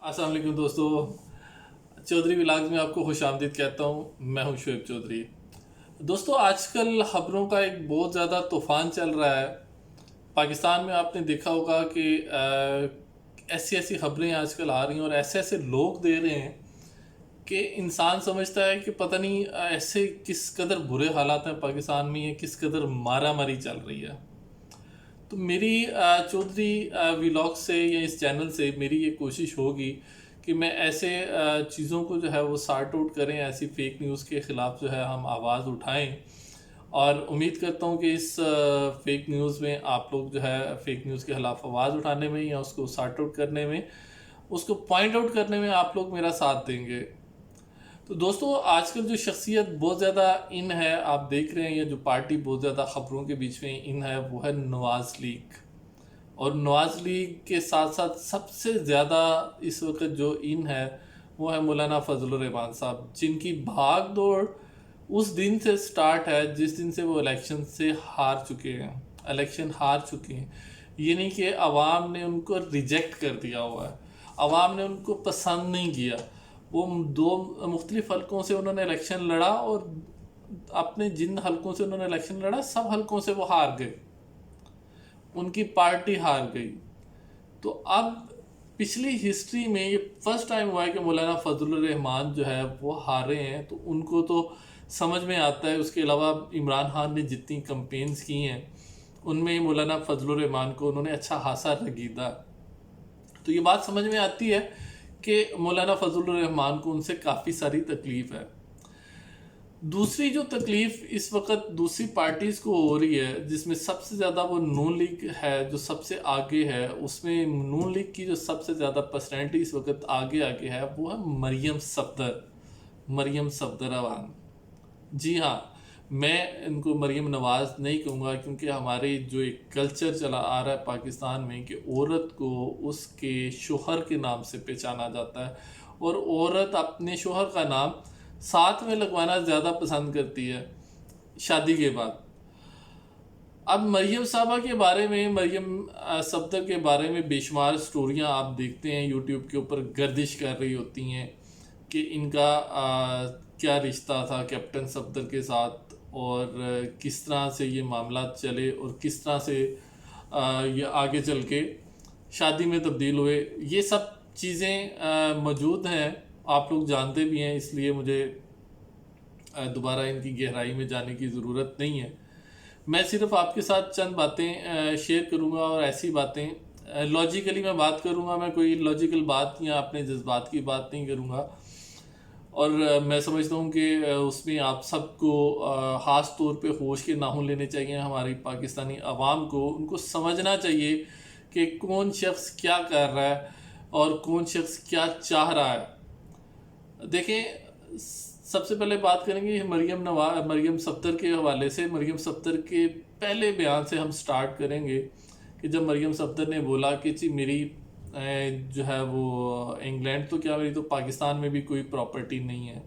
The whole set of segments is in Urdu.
السلام علیکم دوستو، چودھری ولاگز میں آپ کو خوش آمدید کہتا ہوں۔ میں ہوں شعیب چودھری۔ دوستو، آج کل خبروں کا ایک بہت زیادہ طوفان چل رہا ہے پاکستان میں۔ آپ نے دیکھا ہوگا کہ ایسی ایسی خبریں آج کل آ رہی ہیں اور ایسے ایسے لوگ دے رہے ہیں کہ انسان سمجھتا ہے کہ پتہ نہیں ایسے کس قدر برے حالات ہیں پاکستان میں، یہ کس قدر مارا ماری چل رہی ہے۔ تو میری چودھری ولاگ سے یا اس چینل سے میری یہ کوشش ہوگی کہ میں ایسے چیزوں کو جو ہے وہ سارٹ آؤٹ کریں، ایسی فیک نیوز کے خلاف جو ہے ہم آواز اٹھائیں، اور امید کرتا ہوں کہ اس فیک نیوز میں آپ لوگ جو ہے فیک نیوز کے خلاف آواز اٹھانے میں یا اس کو سارٹ آؤٹ کرنے میں، اس کو پوائنٹ آؤٹ کرنے میں آپ لوگ میرا ساتھ دیں گے۔ تو دوستو، آج کل جو شخصیت بہت زیادہ ان ہے، آپ دیکھ رہے ہیں، یہ جو پارٹی بہت زیادہ خبروں کے بیچ میں ان ہے، وہ ہے نواز لیگ۔ اور نواز لیگ کے ساتھ ساتھ سب سے زیادہ اس وقت جو ان ہے وہ ہے مولانا فضل الرحمان صاحب، جن کی بھاگ دوڑ اس دن سے سٹارٹ ہے جس دن سے وہ الیکشن سے ہار چکے ہیں، الیکشن ہار چکے ہیں۔ یہ نہیں کہ عوام نے ان کو ریجیکٹ کر دیا ہوا ہے، عوام نے ان کو پسند نہیں کیا۔ وہ دو مختلف حلقوں سے انہوں نے الیکشن لڑا، اور اپنے جن حلقوں سے انہوں نے الیکشن لڑا سب حلقوں سے وہ ہار گئے، ان کی پارٹی ہار گئی۔ تو اب پچھلی ہسٹری میں یہ فرسٹ ٹائم ہوا ہے کہ مولانا فضل الرحمان جو ہے وہ ہارے ہیں، تو ان کو تو سمجھ میں آتا ہے۔ اس کے علاوہ عمران خان نے جتنی کمپینز کی ہیں ان میں مولانا فضل الرحمان کو انہوں نے اچھا خاصا رگیدہ، تو یہ بات سمجھ میں آتی ہے کہ مولانا فضل الرحمان کو ان سے کافی ساری تکلیف ہے۔ دوسری جو تکلیف اس وقت دوسری پارٹیز کو ہو رہی ہے، جس میں سب سے زیادہ وہ نون لیگ ہے جو سب سے آگے ہے، اس میں نون لیگ کی جو سب سے زیادہ پرسنالٹی اس وقت آگے ہے وہ ہے مریم صفدر، مریم صفدر اوان۔ جی ہاں، میں ان کو مریم نواز نہیں کہوں گا، کیونکہ ہمارے جو ایک کلچر چلا آ رہا ہے پاکستان میں کہ عورت کو اس کے شوہر کے نام سے پہچانا جاتا ہے، اور عورت اپنے شوہر کا نام ساتھ میں لگوانا زیادہ پسند کرتی ہے شادی کے بعد۔ اب مریم صاحبہ کے بارے میں، مریم صفدر کے بارے میں بے شمار سٹوریاں آپ دیکھتے ہیں یوٹیوب کے اوپر گردش کر رہی ہوتی ہیں کہ ان کا کیا رشتہ تھا کیپٹن صفدر کے ساتھ، اور کس طرح سے یہ معاملات چلے، اور کس طرح سے یہ آگے چل کے شادی میں تبدیل ہوئے۔ یہ سب چیزیں موجود ہیں، آپ لوگ جانتے بھی ہیں، اس لیے مجھے دوبارہ ان کی گہرائی میں جانے کی ضرورت نہیں ہے۔ میں صرف آپ کے ساتھ چند باتیں شیئر کروں گا، اور ایسی باتیں لاجیکلی میں بات کروں گا، میں کوئی لاجیکل بات یا اپنے جذبات کی بات نہیں کروں گا۔ اور میں سمجھتا ہوں کہ اس میں آپ سب کو خاص طور پہ ہوش کے ناخن لینے چاہیے، ہماری پاکستانی عوام کو، ان کو سمجھنا چاہیے کہ کون شخص کیا کر رہا ہے اور کون شخص کیا چاہ رہا ہے۔ دیکھیں، سب سے پہلے بات کریں گے مریم صفدر کے حوالے سے۔ مریم صفدر کے پہلے بیان سے ہم سٹارٹ کریں گے کہ جب مریم صفدر نے بولا کہ جی میری جو ہے وہ انگلینڈ تو کیا، میری تو پاکستان میں بھی کوئی پراپرٹی نہیں ہے۔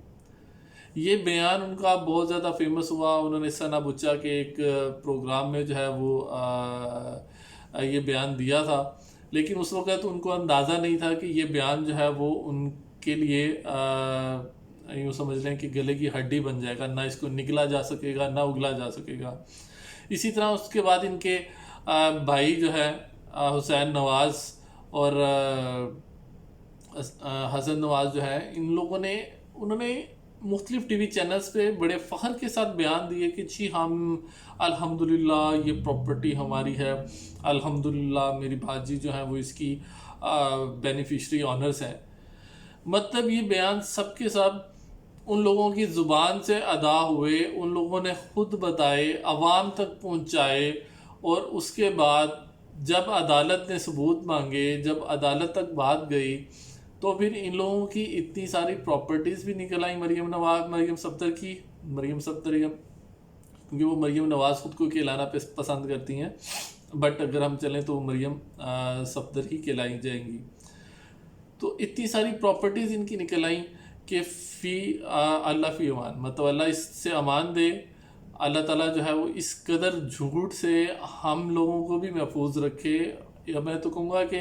یہ بیان ان کا بہت زیادہ فیمس ہوا، انہوں نے ثنا بچا کے ایک پروگرام میں جو ہے وہ یہ بیان دیا تھا، لیکن اس وقت ان کو اندازہ نہیں تھا کہ یہ بیان جو ہے وہ ان کے لیے یوں سمجھ لیں کہ گلے کی ہڈی بن جائے گا، نہ اس کو نگلا جا سکے گا نہ اگلا جا سکے گا۔ اسی طرح اس کے بعد ان کے بھائی جو ہے حسین نواز اور حسن نواز جو ہے، ان لوگوں نے انہوں نے مختلف ٹی وی چینلز پہ بڑے فخر کے ساتھ بیان دیے کہ جی ہم الحمدللہ یہ پراپرٹی ہماری ہے، الحمدللہ میری بھاجی جو ہیں وہ اس کی بینیفیشری آنرز ہیں۔ مطلب یہ بیان سب کے سب ان لوگوں کی زبان سے ادا ہوئے، ان لوگوں نے خود بتائے، عوام تک پہنچائے، اور اس کے بعد جب عدالت نے ثبوت مانگے، جب عدالت تک بات گئی، تو پھر ان لوگوں کی اتنی ساری پراپرٹیز بھی نکل آئیں مریم صفدر کی، کیونکہ وہ مریم نواز خود کو کہلانا پسند کرتی ہیں، بٹ اگر ہم چلیں تو مریم صفدر ہی کہلائی جائیں گی۔ تو اتنی ساری پراپرٹیز ان کی نکل آئیں کہ اللہ فی امان، مطلب اللہ اس سے امان دے، اللہ تعالیٰ جو ہے وہ اس قدر جھوٹ سے ہم لوگوں کو بھی محفوظ رکھے۔ یا میں تو کہوں گا کہ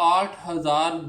8,000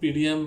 PDM,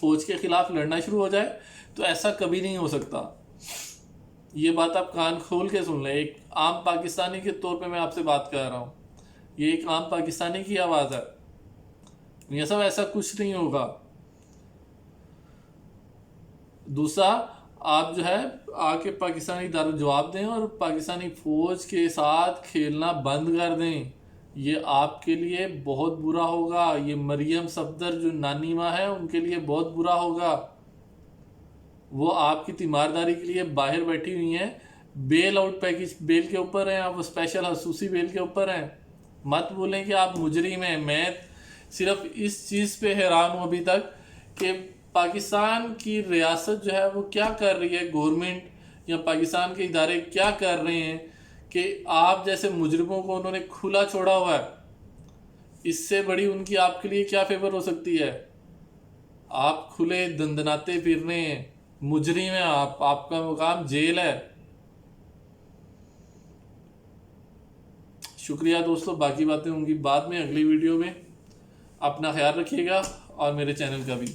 فوج کے خلاف لڑنا شروع ہو جائے تو ایسا کبھی نہیں ہو سکتا. یہ بات آپ کان کھول کے سن لیں. ایک عام پاکستانی کے طور پہ میں آپ سے بات کر رہا ہوں. یہ ایک عام پاکستانی کی آواز ہے. یہ سب ایسا کچھ نہیں ہوگا. دوسرا، آپ جو ہے آ کے پاکستانی اداروں جواب دیں اور پاکستانی فوج کے ساتھ کھیلنا بند کر دیں. یہ آپ کے لیے بہت برا ہوگا. یہ مریم صفدر جو نانی ماں ہے ان کے لیے بہت برا ہوگا. وہ آپ کی تیمارداری کے لیے باہر بیٹھی ہوئی ہیں. بیل آؤٹ پیکج بیل کے اوپر ہیں. آپ اسپیشل خصوصی بیل کے اوپر ہیں. مت بولیں کہ آپ مجرم ہیں. میں صرف اس چیز پہ حیران ہوں ابھی تک کہ پاکستان کی ریاست جو ہے وہ کیا کر رہی ہے، گورنمنٹ یا پاکستان کے ادارے کیا کر رہے ہیں کہ آپ جیسے مجرموں کو انہوں نے کھلا چھوڑا ہوا ہے. اس سے بڑی ان کی آپ کے لیے کیا فیور ہو سکتی ہے؟ آپ کھلے دندناتے پھر رہے ہیں. مجرم ہیں آپ کا مقام جیل ہے. شکریہ دوستو. باقی باتیں ہوں گی بعد میں اگلی ویڈیو میں. اپنا خیال رکھیے گا اور میرے چینل کا بھی.